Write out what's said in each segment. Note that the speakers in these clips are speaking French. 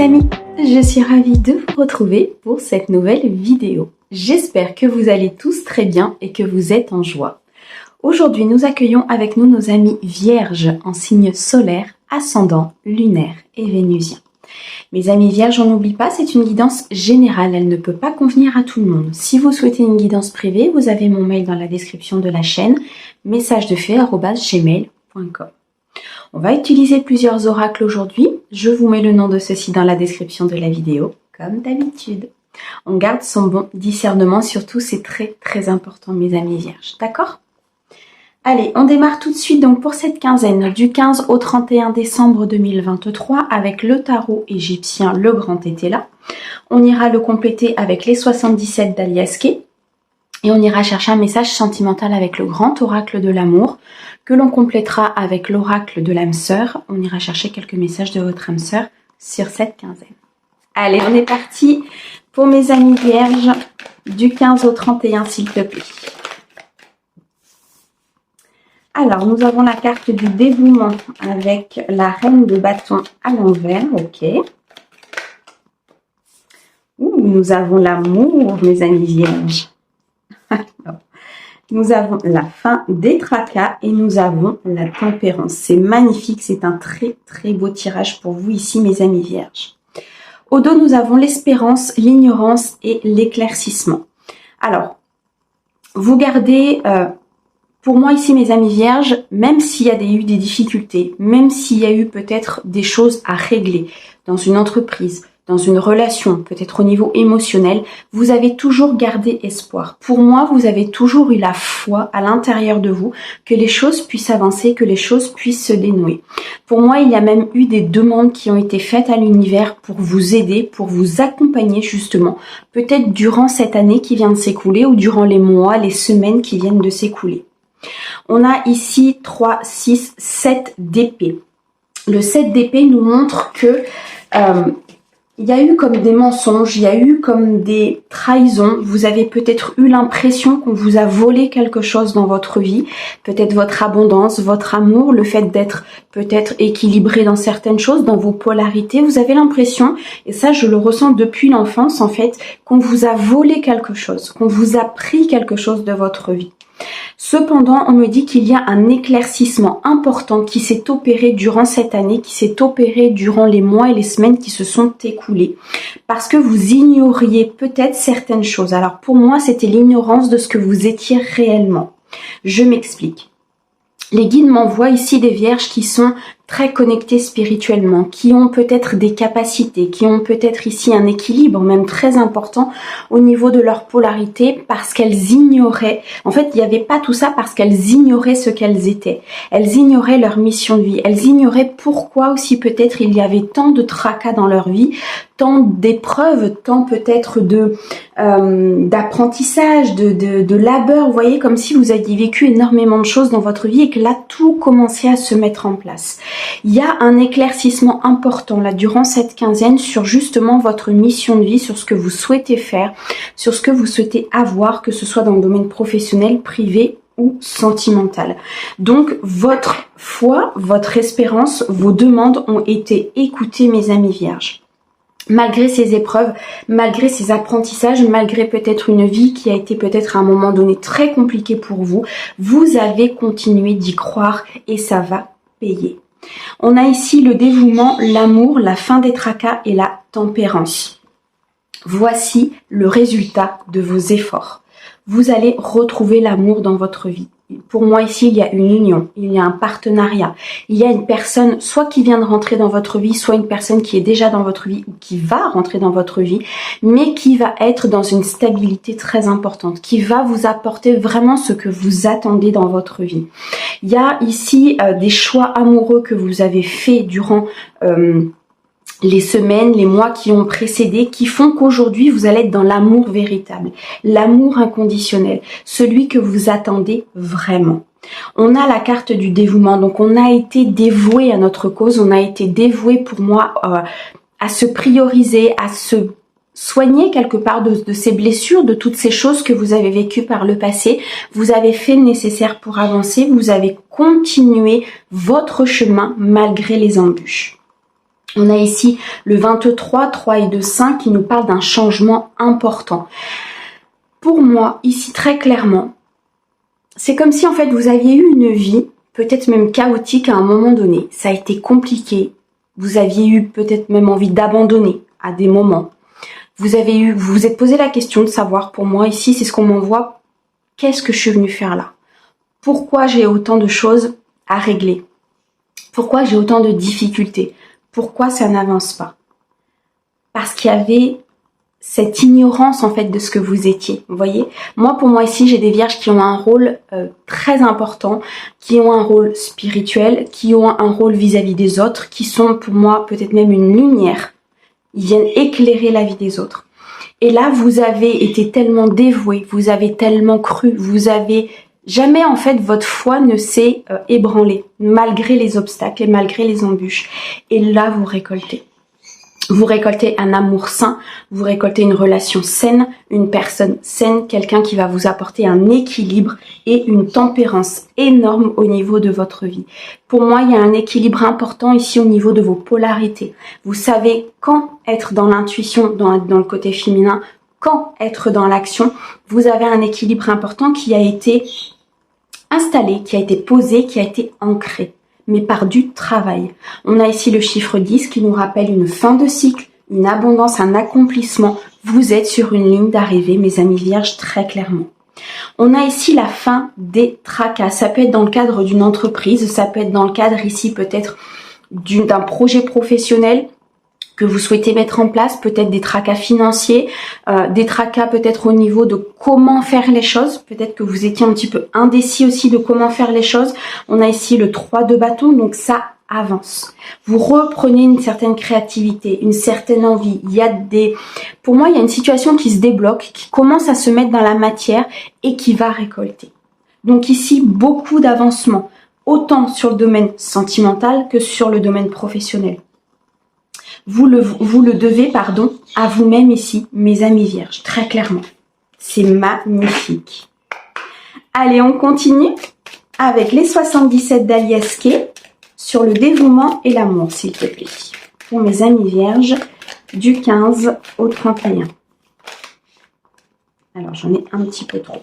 amis, je suis ravie de vous retrouver pour cette nouvelle vidéo. J'espère que vous allez tous très bien et que vous êtes en joie. Aujourd'hui, nous accueillons avec nous nos amis vierges en signe solaire, ascendant, lunaire et vénusien. Mes amis vierges, on n'oublie pas, c'est une guidance générale, elle ne peut pas convenir à tout le monde. Si vous souhaitez une guidance privée, vous avez mon mail dans la description de la chaîne, messagesdefée@gmail.com. On va utiliser plusieurs oracles aujourd'hui. Je vous mets le nom de ceux-ci dans la description de la vidéo, comme d'habitude. On garde son bon discernement, surtout c'est très important mes amis vierges, d'accord? Allez, on démarre tout de suite donc pour cette quinzaine du 15 au 31 décembre 2023 avec le tarot égyptien Le Grand Tétela. On ira le compléter avec les 77 d'Aliaské et on ira chercher un message sentimental avec le grand oracle de l'amour que l'on complétera avec l'oracle de l'âme sœur. On ira chercher quelques messages de votre âme sœur sur cette quinzaine. Allez, on est parti pour mes amis vierges du 15 au 31 s'il te plaît. Alors, nous avons la carte du dévouement avec la reine de bâton à l'envers, ok. Nous avons l'amour, mes amis vierges. Nous avons la fin des tracas et nous avons la tempérance. C'est magnifique, c'est un très beau tirage pour vous ici, mes amis vierges. Au dos, nous avons l'espérance, l'ignorance et l'éclaircissement. Alors, vous gardez... pour moi ici mes amis vierges, même s'il y a eu des difficultés, même s'il y a eu peut-être des choses à régler dans une entreprise, dans une relation, peut-être au niveau émotionnel, vous avez toujours gardé espoir. Pour moi, vous avez toujours eu la foi à l'intérieur de vous que les choses puissent avancer, que les choses puissent se dénouer. Pour moi, il y a même eu des demandes qui ont été faites à l'univers pour vous aider, pour vous accompagner justement, peut-être durant cette année qui vient de s'écouler ou durant les mois, les semaines qui viennent de s'écouler. On a ici 3, 6, 7 d'épée. Le 7 d'épée nous montre que il y a eu comme des mensonges, il y a eu comme des trahisons. Vous avez peut-être eu l'impression qu'on vous a volé quelque chose dans votre vie. Peut-être votre abondance, votre amour, le fait d'être peut-être équilibré dans certaines choses, dans vos polarités. Vous avez l'impression, et ça je le ressens depuis l'enfance en fait, qu'on vous a volé quelque chose, qu'on vous a pris quelque chose de votre vie. Cependant, on me dit qu'il y a un éclaircissement important qui s'est opéré durant cette année, qui s'est opéré durant les mois et les semaines qui se sont écoulés. Parce que vous ignoriez peut-être certaines choses. Alors pour moi, c'était l'ignorance de ce que vous étiez réellement. Je m'explique. Les guides m'envoient ici des vierges qui sont très connectées spirituellement, qui ont peut-être des capacités, qui ont peut-être ici un équilibre même très important au niveau de leur polarité parce qu'elles ignoraient, en fait il n'y avait pas tout ça parce qu'elles ignoraient ce qu'elles étaient. Elles ignoraient leur mission de vie, elles ignoraient pourquoi aussi peut-être il y avait tant de tracas dans leur vie, tant d'épreuves, tant peut-être d'apprentissage, de labeur, vous voyez, comme si vous aviez vécu énormément de choses dans votre vie et que là tout commençait à se mettre en place. Il y a un éclaircissement important là durant cette quinzaine sur justement votre mission de vie, sur ce que vous souhaitez faire, sur ce que vous souhaitez avoir, que ce soit dans le domaine professionnel, privé ou sentimental. Donc votre foi, votre espérance, vos demandes ont été écoutées mes amis vierges. Malgré ces épreuves, malgré ces apprentissages, malgré peut-être une vie qui a été peut-être à un moment donné très compliquée pour vous, vous avez continué d'y croire et ça va payer. On a ici le dévouement, l'amour, la fin des tracas et la tempérance. Voici le résultat de vos efforts. Vous allez retrouver l'amour dans votre vie. Pour moi ici, il y a une union, il y a un partenariat, il y a une personne soit qui vient de rentrer dans votre vie, soit une personne qui est déjà dans votre vie ou qui va rentrer dans votre vie, mais qui va être dans une stabilité très importante, qui va vous apporter vraiment ce que vous attendez dans votre vie. Il y a ici des choix amoureux que vous avez faits durant les semaines, les mois qui ont précédé, qui font qu'aujourd'hui vous allez être dans l'amour véritable, l'amour inconditionnel, celui que vous attendez vraiment. On a la carte du dévouement, donc on a été dévoué à notre cause, on a été dévoué pour moi à se prioriser, à se soigner quelque part de ces blessures, de toutes ces choses que vous avez vécues par le passé. Vous avez fait le nécessaire pour avancer, vous avez continué votre chemin malgré les embûches. On a ici le 23, 3 et 2, 5 qui nous parle d'un changement important. Pour moi, ici très clairement, c'est comme si en fait vous aviez eu une vie, peut-être même chaotique à un moment donné. Ça a été compliqué. Vous aviez eu peut-être même envie d'abandonner à des moments. Vous vous êtes posé la question de savoir, pour moi ici, c'est ce qu'on m'envoie, qu'est-ce que je suis venue faire là? Pourquoi j'ai autant de choses à régler? Pourquoi j'ai autant de difficultés? Pourquoi ça n'avance pas? Parce qu'il y avait cette ignorance en fait de ce que vous étiez. Vous voyez, moi pour moi ici j'ai des vierges qui ont un rôle très important, qui ont un rôle spirituel, qui ont un rôle vis-à-vis des autres, qui sont pour moi peut-être même une lumière. Ils viennent éclairer la vie des autres. Et là vous avez été tellement dévoué, vous avez tellement cru, vous avez jamais en fait votre foi ne s'est ébranlée malgré les obstacles et malgré les embûches. Et là vous récoltez. Vous récoltez un amour sain, vous récoltez une relation saine, une personne saine, quelqu'un qui va vous apporter un équilibre et une tempérance énorme au niveau de votre vie. Pour moi, il y a un équilibre important ici au niveau de vos polarités. Vous savez quand être dans l'intuition, dans le côté féminin, quand être dans l'action. Vous avez un équilibre important qui a été installé, qui a été posé, qui a été ancré, mais par du travail. On a ici le chiffre 10 qui nous rappelle une fin de cycle, une abondance, un accomplissement. Vous êtes sur une ligne d'arrivée, mes amis vierges, très clairement. On a ici la fin des tracas. Ça peut être dans le cadre d'une entreprise, ça peut être dans le cadre ici peut-être d'un projet professionnel que vous souhaitez mettre en place, peut-être des tracas financiers, des tracas peut-être au niveau de comment faire les choses, peut-être que vous étiez un petit peu indécis aussi de comment faire les choses. On a ici le 3 de bâton, donc ça avance. Vous reprenez une certaine créativité, une certaine envie. Pour moi, il y a une situation qui se débloque, qui commence à se mettre dans la matière et qui va récolter. Donc ici, beaucoup d'avancement, autant sur le domaine sentimental que sur le domaine professionnel. Vous le devez, à vous-même ici, mes amis vierges, très clairement. C'est magnifique. Allez, on continue avec les 77 d'Alias Kay sur le dévouement et l'amour, s'il te plaît. Pour mes amis vierges, du 15 au 31. Alors, j'en ai un petit peu trop.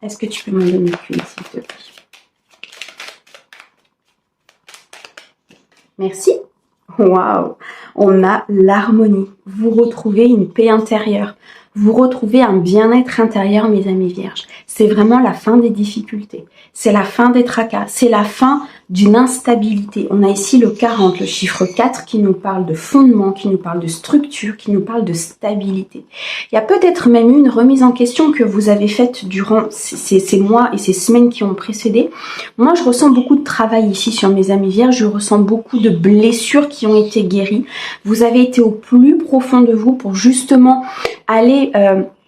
Est-ce que tu peux me donner qu'une, s'il te plaît? Merci. Waouh, on a l'harmonie. Vous retrouvez une paix intérieure. Vous retrouvez un bien-être intérieur, mes amis vierges. C'est vraiment la fin des difficultés. C'est la fin des tracas. C'est la fin d'une instabilité. On a ici le 40, le chiffre 4 qui nous parle de fondement, qui nous parle de structure, qui nous parle de stabilité. Il y a peut-être même une remise en question que vous avez faite durant ces mois et ces semaines qui ont précédé. Moi, je ressens beaucoup de travail ici sur mes amis vierges. Je ressens beaucoup de blessures qui ont été guéries. Vous avez été au plus profond de vous pour justement aller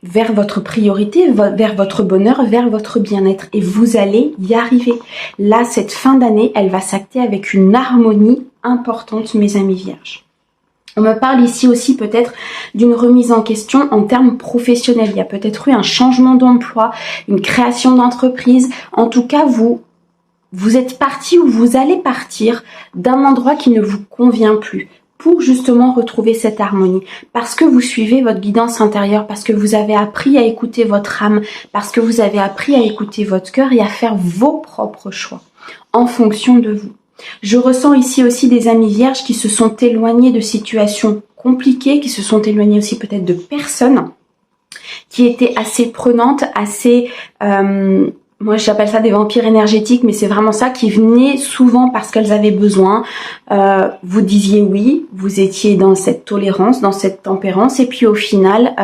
vers votre priorité, vers votre bonheur, vers votre bien-être. Et vous allez y arriver. Là, cette fin d'année, elle va s'acter avec une harmonie importante, mes amis vierges. On me parle ici aussi peut-être d'une remise en question en termes professionnels. Il y a peut-être eu un changement d'emploi, une création d'entreprise. En tout cas, vous êtes parti ou vous allez partir d'un endroit qui ne vous convient plus, pour justement retrouver cette harmonie, parce que vous suivez votre guidance intérieure, parce que vous avez appris à écouter votre âme, parce que vous avez appris à écouter votre cœur et à faire vos propres choix en fonction de vous. Je ressens ici aussi des amis vierges qui se sont éloignés de situations compliquées, qui se sont éloignés aussi peut-être de personnes qui étaient assez prenantes, assez... moi j'appelle ça des vampires énergétiques, mais c'est vraiment ça, qui venaient souvent parce qu'elles avaient besoin. Vous disiez oui, vous étiez dans cette tolérance, dans cette tempérance, et puis au final,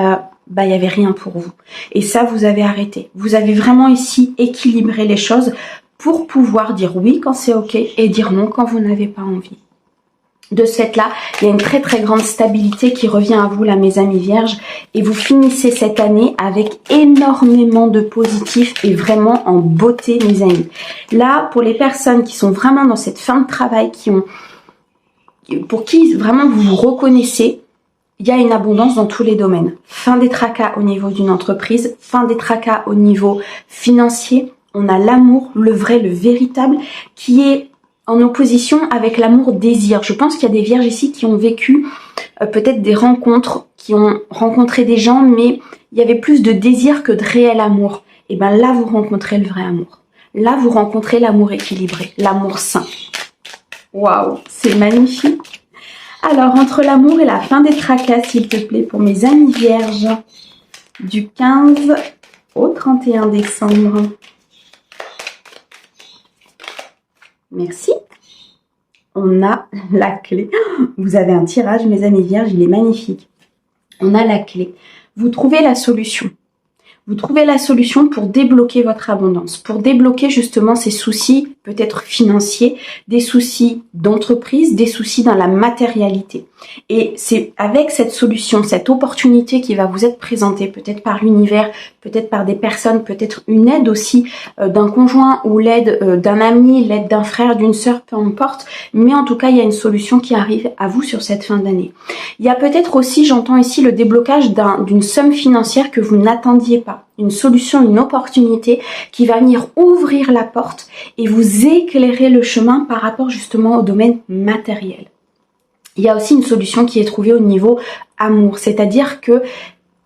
il y avait rien pour vous. Et ça, vous avez arrêté. Vous avez vraiment ici équilibré les choses pour pouvoir dire oui quand c'est ok et dire non quand vous n'avez pas envie. De ce fait-là, il y a une très très grande stabilité qui revient à vous là, mes amis vierges, et vous finissez cette année avec énormément de positif et vraiment en beauté, mes amis. Là, pour les personnes qui sont vraiment dans cette fin de travail, pour qui vraiment vous vous reconnaissez, il y a une abondance dans tous les domaines. Fin des tracas au niveau d'une entreprise, fin des tracas au niveau financier. On a l'amour, le vrai, le véritable, qui est en opposition avec l'amour désir. Je pense qu'il y a des vierges ici qui ont vécu peut-être des rencontres, qui ont rencontré des gens, mais il y avait plus de désir que de réel amour. Et bien là, vous rencontrez le vrai amour. Là, vous rencontrez l'amour équilibré, l'amour sain. Waouh, c'est magnifique. Alors, entre l'amour et la fin des tracas, s'il te plaît, pour mes amis vierges, du 15 au 31 décembre. Merci. On a la clé. Vous avez un tirage, mes amis vierges, il est magnifique. On a la clé. Vous trouvez la solution. Vous trouvez la solution pour débloquer votre abondance, pour débloquer justement ces soucis peut-être financiers, des soucis d'entreprise, des soucis dans la matérialité. Et c'est avec cette solution, cette opportunité qui va vous être présentée, peut-être par l'univers, peut-être par des personnes, peut-être une aide aussi d'un conjoint ou l'aide d'un ami, l'aide d'un frère, d'une sœur, peu importe. Mais en tout cas, il y a une solution qui arrive à vous sur cette fin d'année. Il y a peut-être aussi, j'entends ici, le déblocage d'une somme financière que vous n'attendiez pas. Une solution, une opportunité qui va venir ouvrir la porte et vous éclairer le chemin par rapport justement au domaine matériel. Il y a aussi une solution qui est trouvée au niveau amour, c'est-à-dire que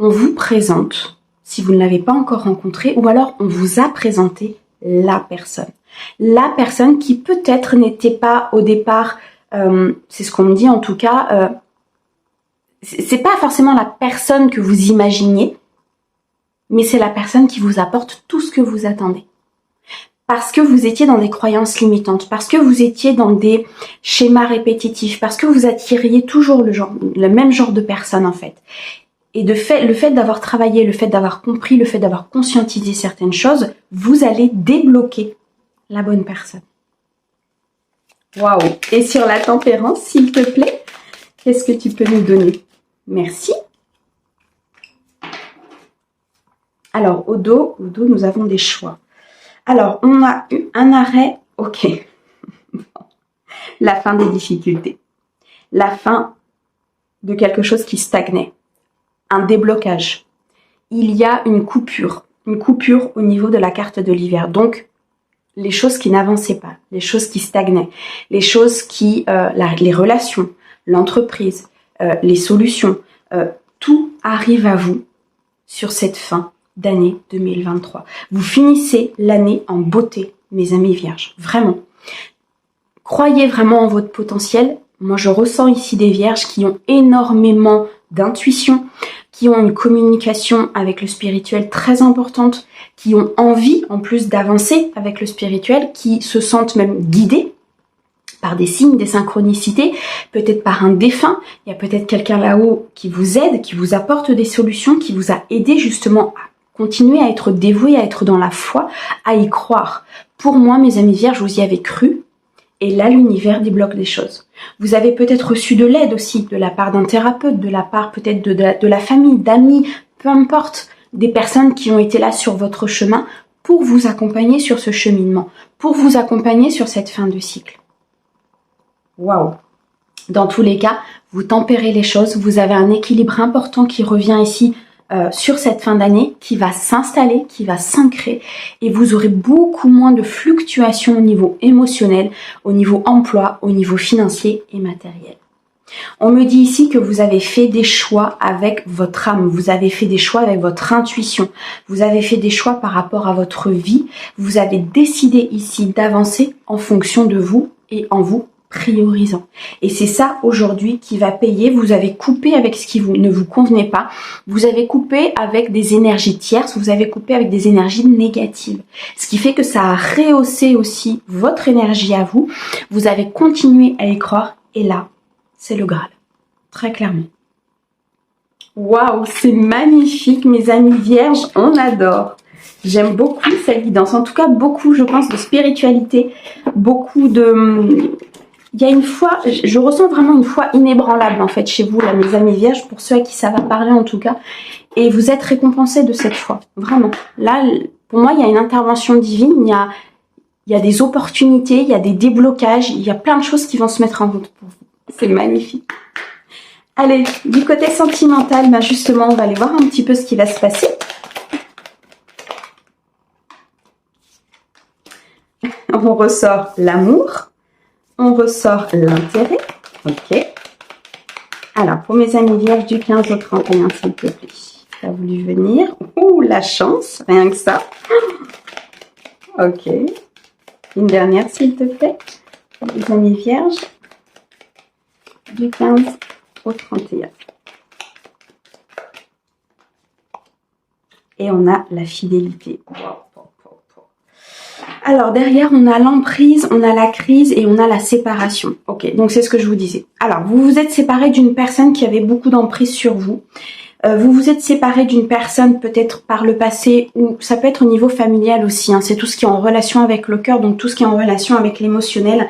on vous présente, si vous ne l'avez pas encore rencontré, ou alors on vous a présenté la personne. La personne qui peut-être n'était pas au départ, c'est ce qu'on me dit en tout cas, c'est pas forcément la personne que vous imaginiez, mais c'est la personne qui vous apporte tout ce que vous attendez. Parce que vous étiez dans des croyances limitantes, parce que vous étiez dans des schémas répétitifs, parce que vous attiriez toujours le même genre de personne en fait. Et le fait d'avoir travaillé, le fait d'avoir compris, le fait d'avoir conscientisé certaines choses, vous allez débloquer la bonne personne. Waouh! Et sur la tempérance, s'il te plaît, qu'est-ce que tu peux nous donner? Merci. Alors, au dos, nous avons des choix. Alors, on a eu un arrêt, ok. La fin des difficultés. La fin de quelque chose qui stagnait. Un déblocage. Il y a une coupure au niveau de la carte de l'hiver. Donc, les choses qui n'avançaient pas, les choses qui stagnaient, les choses qui, les relations, l'entreprise, les solutions, tout arrive à vous sur cette fin d'année 2023. Vous finissez l'année en beauté, mes amis vierges. Vraiment. Croyez vraiment en votre potentiel. Moi, je ressens ici des vierges qui ont énormément d'intuition, qui ont une communication avec le spirituel très importante, qui ont envie, en plus, d'avancer avec le spirituel, qui se sentent même guidés par des signes, des synchronicités, peut-être par un défunt. Il y a peut-être quelqu'un là-haut qui vous aide, qui vous apporte des solutions, qui vous a aidé justement à continuez à être dévoués, à être dans la foi, à y croire. Pour moi, mes amis vierges, vous y avez cru. Et là, l'univers débloque des choses. Vous avez peut-être reçu de l'aide aussi, de la part d'un thérapeute, de la part peut-être de la famille, d'amis, peu importe, des personnes qui ont été là sur votre chemin pour vous accompagner sur ce cheminement, pour vous accompagner sur cette fin de cycle. Waouh! Dans tous les cas, vous tempérez les choses, vous avez un équilibre important qui revient ici sur cette fin d'année, qui va s'installer, qui va s'ancrer, et vous aurez beaucoup moins de fluctuations au niveau émotionnel, au niveau emploi, au niveau financier et matériel. On me dit ici que vous avez fait des choix avec votre âme, vous avez fait des choix avec votre intuition, vous avez fait des choix par rapport à votre vie, vous avez décidé ici d'avancer en fonction de vous et en vous priorisant. Et c'est ça aujourd'hui qui va payer. Vous avez coupé avec ce qui ne vous convenait pas. Vous avez coupé avec des énergies tierces. Vous avez coupé avec des énergies négatives. Ce qui fait que ça a rehaussé aussi votre énergie à vous. Vous avez continué à y croire. Et là, c'est le Graal. Très clairement. Waouh, c'est magnifique, mes amis vierges. On adore. J'aime beaucoup cette guidance. En tout cas, beaucoup, je pense, de spiritualité. Beaucoup de... Il y a une foi, je ressens vraiment une foi inébranlable en fait chez vous, là, mes amis vierges, pour ceux à qui ça va parler en tout cas. Et vous êtes récompensés de cette foi, vraiment. Là, pour moi, il y a une intervention divine, il y a des opportunités, il y a des déblocages, il y a plein de choses qui vont se mettre en route pour vous. C'est magnifique. Allez, du côté sentimental, ben justement, on va aller voir un petit peu ce qui va se passer. On ressort l'amour. On ressort l'intérêt. Ok. Alors, pour mes amis vierges du 15 au 31, s'il te plaît. Tu as voulu venir. Ouh, la chance, rien que ça. Ok. Une dernière, s'il te plaît. Pour mes amis vierges du 15 au 31. Et on a la fidélité. Wow. Alors, derrière, on a l'emprise, on a la crise et on a la séparation. Ok, donc c'est ce que je vous disais. Alors, vous vous êtes séparé d'une personne qui avait beaucoup d'emprise sur vous. Vous vous êtes séparé d'une personne peut-être par le passé, ou ça peut être au niveau familial aussi. Hein, c'est tout ce qui est en relation avec le cœur, donc tout ce qui est en relation avec l'émotionnel.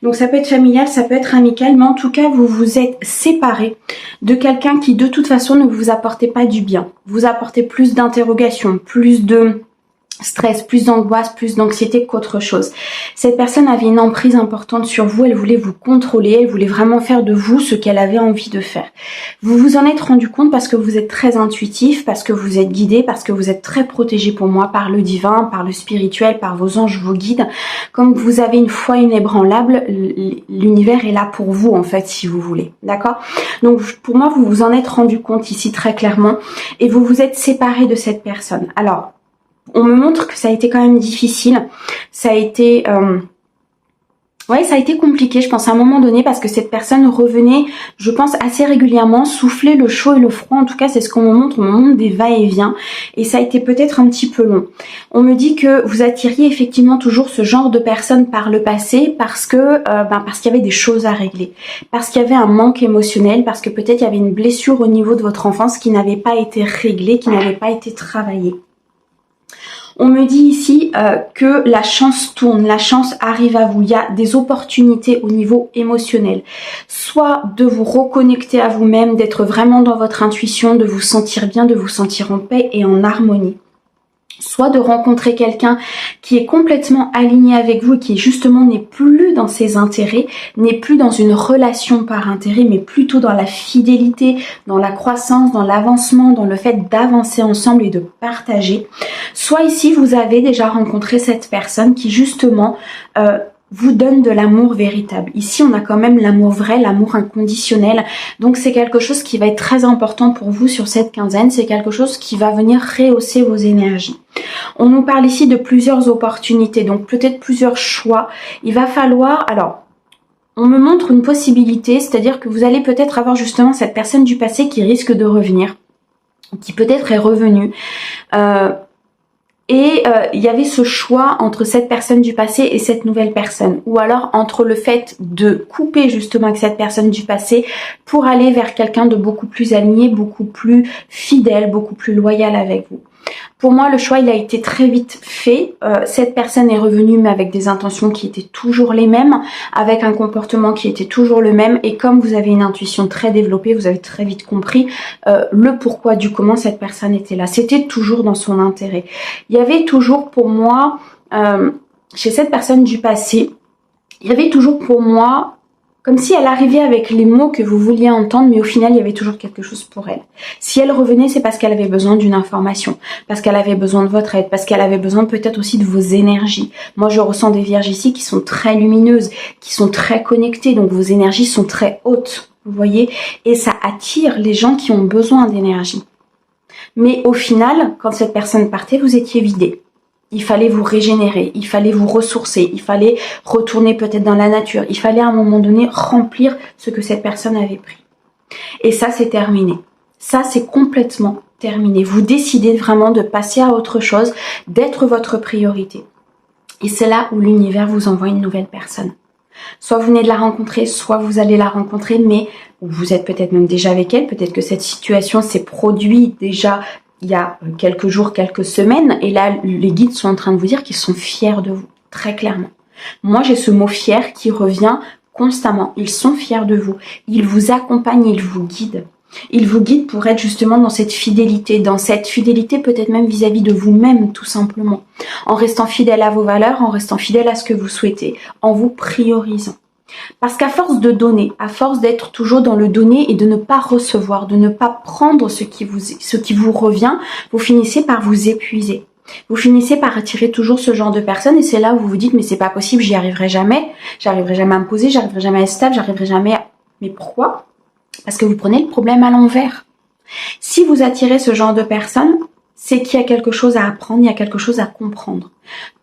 Donc ça peut être familial, ça peut être amical, mais en tout cas, vous vous êtes séparé de quelqu'un qui de toute façon ne vous apportait pas du bien. Vous apportez plus d'interrogations, plus de stress, plus d'angoisse, plus d'anxiété qu'autre chose. Cette personne avait une emprise importante sur vous, elle voulait vous contrôler, elle voulait vraiment faire de vous ce qu'elle avait envie de faire. Vous vous en êtes rendu compte parce que vous êtes très intuitif, parce que vous êtes guidé, parce que vous êtes très protégé pour moi par le divin, par le spirituel, par vos anges, vos guides. Comme vous avez une foi inébranlable, l'univers est là pour vous en fait, si vous voulez. D'accord? Donc pour moi, vous vous en êtes rendu compte ici très clairement et vous vous êtes séparé de cette personne. Alors, on me montre que ça a été quand même difficile, ça a été ça a été compliqué, je pense, à un moment donné, parce que cette personne revenait, je pense, assez régulièrement, souffler le chaud et le froid. En tout cas, c'est ce qu'on me montre des va-et-vient, et ça a été peut-être un petit peu long. On me dit que vous attiriez effectivement toujours ce genre de personnes par le passé, parce que parce qu'il y avait des choses à régler, parce qu'il y avait un manque émotionnel, parce que peut-être il y avait une blessure au niveau de votre enfance qui n'avait pas été réglée, qui n'avait pas été travaillée. On me dit ici que la chance tourne, la chance arrive à vous. Il y a des opportunités au niveau émotionnel. Soit de vous reconnecter à vous-même, d'être vraiment dans votre intuition, de vous sentir bien, de vous sentir en paix et en harmonie. Soit de rencontrer quelqu'un qui est complètement aligné avec vous et qui justement n'est plus dans ses intérêts, n'est plus dans une relation par intérêt, mais plutôt dans la fidélité, dans la croissance, dans l'avancement, dans le fait d'avancer ensemble et de partager. Soit ici, vous avez déjà rencontré cette personne qui justement vous donne de l'amour véritable. Ici, on a quand même l'amour vrai, l'amour inconditionnel. Donc, c'est quelque chose qui va être très important pour vous sur cette quinzaine. C'est quelque chose qui va venir rehausser vos énergies. On nous parle ici de plusieurs opportunités, donc peut-être plusieurs choix. Il va falloir... Alors, on me montre une possibilité, c'est-à-dire que vous allez peut-être avoir justement cette personne du passé qui risque de revenir, qui peut-être est revenue. Et il y avait ce choix entre cette personne du passé et cette nouvelle personne. Ou alors entre le fait de couper justement avec cette personne du passé pour aller vers quelqu'un de beaucoup plus aligné, beaucoup plus fidèle, beaucoup plus loyal avec vous. Pour moi, le choix, il a été très vite fait. Cette personne est revenue, mais avec des intentions qui étaient toujours les mêmes, avec un comportement qui était toujours le même. Et comme vous avez une intuition très développée, vous avez très vite compris le pourquoi du comment cette personne était là. C'était toujours dans son intérêt. Il y avait toujours pour moi, chez cette personne du passé, il y avait toujours pour moi... Comme si elle arrivait avec les mots que vous vouliez entendre, mais au final, il y avait toujours quelque chose pour elle. Si elle revenait, c'est parce qu'elle avait besoin d'une information, parce qu'elle avait besoin de votre aide, parce qu'elle avait besoin peut-être aussi de vos énergies. Moi, je ressens des vierges ici qui sont très lumineuses, qui sont très connectées, donc vos énergies sont très hautes, vous voyez, et ça attire les gens qui ont besoin d'énergie. Mais au final, quand cette personne partait, vous étiez vidé. Il fallait vous régénérer, il fallait vous ressourcer, il fallait retourner peut-être dans la nature, il fallait à un moment donné remplir ce que cette personne avait pris. Et ça, c'est terminé. Ça, c'est complètement terminé. Vous décidez vraiment de passer à autre chose, d'être votre priorité. Et c'est là où l'univers vous envoie une nouvelle personne. Soit vous venez de la rencontrer, soit vous allez la rencontrer, mais vous êtes peut-être même déjà avec elle, peut-être que cette situation s'est produite déjà il y a quelques jours, quelques semaines, et là, les guides sont en train de vous dire qu'ils sont fiers de vous, très clairement. Moi, j'ai ce mot fier qui revient constamment. Ils sont fiers de vous. Ils vous accompagnent, ils vous guident. Ils vous guident pour être justement dans cette fidélité peut-être même vis-à-vis de vous-même, tout simplement. En restant fidèle à vos valeurs, en restant fidèle à ce que vous souhaitez, en vous priorisant. Parce qu'à force de donner, à force d'être toujours dans le donner et de ne pas recevoir, de ne pas prendre ce qui vous revient, vous finissez par vous épuiser. Vous finissez par attirer toujours ce genre de personnes et c'est là où vous vous dites mais c'est pas possible, j'arriverai jamais à me poser, j'arriverai jamais à être stable, j'arriverai jamais à... Mais pourquoi? Parce que vous prenez le problème à l'envers. Si vous attirez ce genre de personnes, c'est qu'il y a quelque chose à apprendre, il y a quelque chose à comprendre.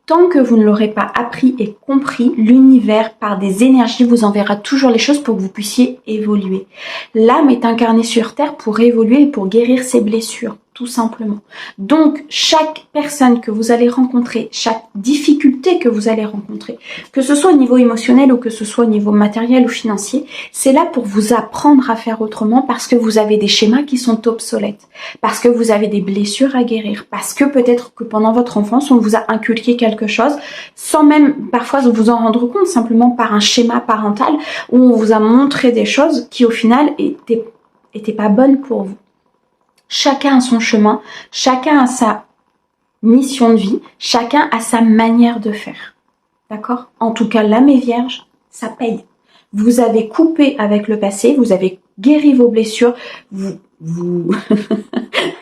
Tant que vous ne l'aurez pas appris et compris, l'univers, par des énergies, vous enverra toujours les choses pour que vous puissiez évoluer. L'âme est incarnée sur Terre pour évoluer et pour guérir ses blessures, tout simplement. Donc, chaque personne que vous allez rencontrer, chaque difficulté que vous allez rencontrer, que ce soit au niveau émotionnel ou que ce soit au niveau matériel ou financier, c'est là pour vous apprendre à faire autrement parce que vous avez des schémas qui sont obsolètes, parce que vous avez des blessures à guérir, parce que peut-être que pendant votre enfance, on vous a inculqué quelque chose sans même parfois vous en rendre compte, simplement par un schéma parental où on vous a montré des choses qui au final étaient pas bonnes pour vous. Chacun a son chemin, chacun a sa mission de vie, chacun a sa manière de faire. D'accord? En tout cas, l'âme est vierge, ça paye. Vous avez coupé avec le passé, vous avez guéri vos blessures, vous...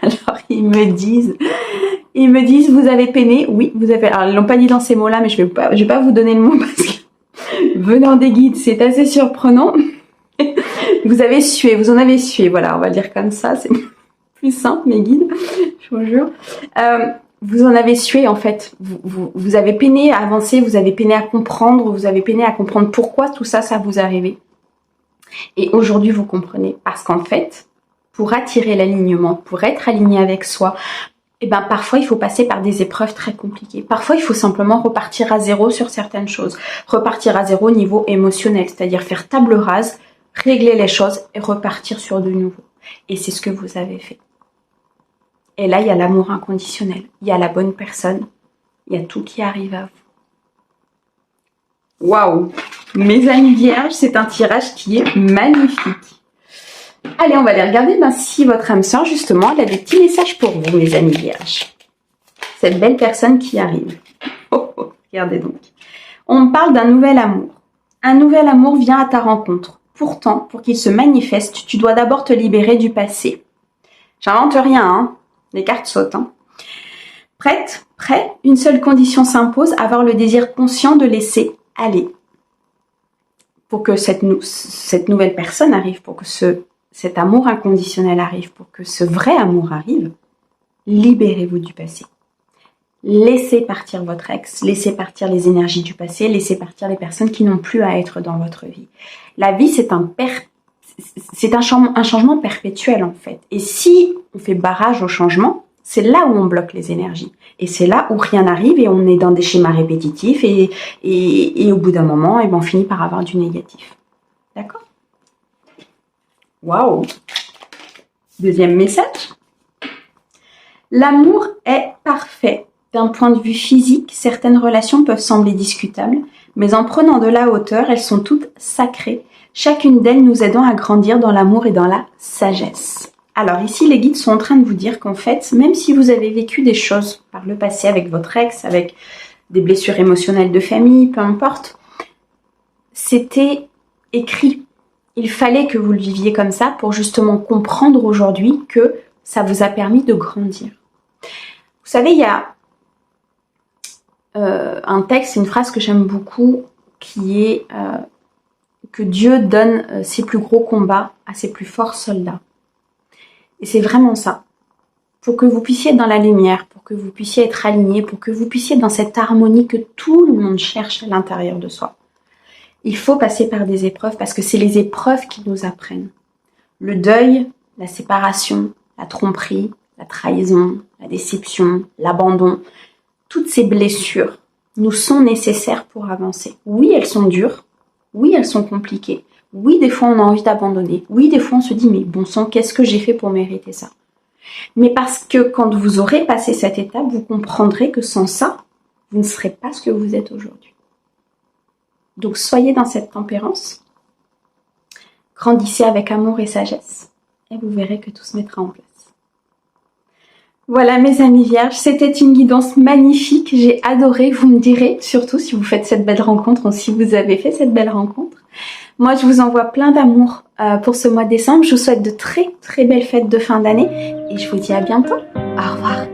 Alors, ils me disent, vous avez peiné. Oui, vous avez... Alors, ils l'ont pas dit dans ces mots-là, mais je vais pas vous donner le mot parce que venant des guides, c'est assez surprenant. Vous avez sué, vous en avez sué. Voilà, on va le dire comme ça, c'est plus simple, mes guides, je vous jure. Vous en avez sué, en fait. Vous avez peiné à avancer, vous avez peiné à comprendre, vous avez peiné à comprendre pourquoi tout ça, ça vous arrivait. Et aujourd'hui, vous comprenez. Parce qu'en fait, pour attirer l'alignement, pour être aligné avec soi, parfois, il faut passer par des épreuves très compliquées. Parfois, il faut simplement repartir à zéro sur certaines choses. Repartir à zéro au niveau émotionnel, c'est-à-dire faire table rase, régler les choses et repartir sur de nouveau. Et c'est ce que vous avez fait. Et là, il y a l'amour inconditionnel. Il y a la bonne personne. Il y a tout qui arrive à vous. Waouh! Mes amis vierges, c'est un tirage qui est magnifique. Allez, on va aller regarder si votre âme sœur, justement, elle a des petits messages pour vous, mes amis vierges. Cette belle personne qui arrive. Oh, oh, regardez donc. On me parle d'un nouvel amour. Un nouvel amour vient à ta rencontre. Pourtant, pour qu'il se manifeste, tu dois d'abord te libérer du passé. J'invente rien, hein. Les cartes sautent, hein. Prête? Prêt? Une seule condition s'impose, avoir le désir conscient de laisser aller. Pour que cette nouvelle personne arrive, pour que cet amour inconditionnel arrive, pour que ce vrai amour arrive, libérez-vous du passé. Laissez partir votre ex, laissez partir les énergies du passé, laissez partir les personnes qui n'ont plus à être dans votre vie. La vie, c'est un changement perpétuel en fait. Et si on fait barrage au changement, c'est là où on bloque les énergies. Et c'est là où rien n'arrive et on est dans des schémas répétitifs et au bout d'un moment, on finit par avoir du négatif. D'accord? Waouh! Deuxième message. L'amour est parfait. D'un point de vue physique, certaines relations peuvent sembler discutables, mais en prenant de la hauteur, elles sont toutes sacrées, chacune d'elles nous aidant à grandir dans l'amour et dans la sagesse. Alors ici, les guides sont en train de vous dire qu'en fait, même si vous avez vécu des choses par le passé avec votre ex, avec des blessures émotionnelles de famille, peu importe, c'était écrit. Il fallait que vous le viviez comme ça pour justement comprendre aujourd'hui que ça vous a permis de grandir. Vous savez, il y a un texte, une phrase que j'aime beaucoup qui est que Dieu donne ses plus gros combats à ses plus forts soldats. Et c'est vraiment ça. Pour que vous puissiez être dans la lumière, pour que vous puissiez être aligné, pour que vous puissiez être dans cette harmonie que tout le monde cherche à l'intérieur de soi. Il faut passer par des épreuves parce que c'est les épreuves qui nous apprennent. Le deuil, la séparation, la tromperie, la trahison, la déception, l'abandon, toutes ces blessures nous sont nécessaires pour avancer. Oui, elles sont dures. Oui, elles sont compliquées. Oui, des fois, on a envie d'abandonner. Oui, des fois, on se dit, mais bon sang, qu'est-ce que j'ai fait pour mériter ça? Mais parce que quand vous aurez passé cette étape, vous comprendrez que sans ça, vous ne serez pas ce que vous êtes aujourd'hui. Donc, soyez dans cette tempérance. Grandissez avec amour et sagesse. Et vous verrez que tout se mettra en place. Voilà mes amis vierges, c'était une guidance magnifique, j'ai adoré, vous me direz, surtout si vous faites cette belle rencontre ou si vous avez fait cette belle rencontre. Moi je vous envoie plein d'amour pour ce mois de décembre, je vous souhaite de très très belles fêtes de fin d'année et je vous dis à bientôt, au revoir.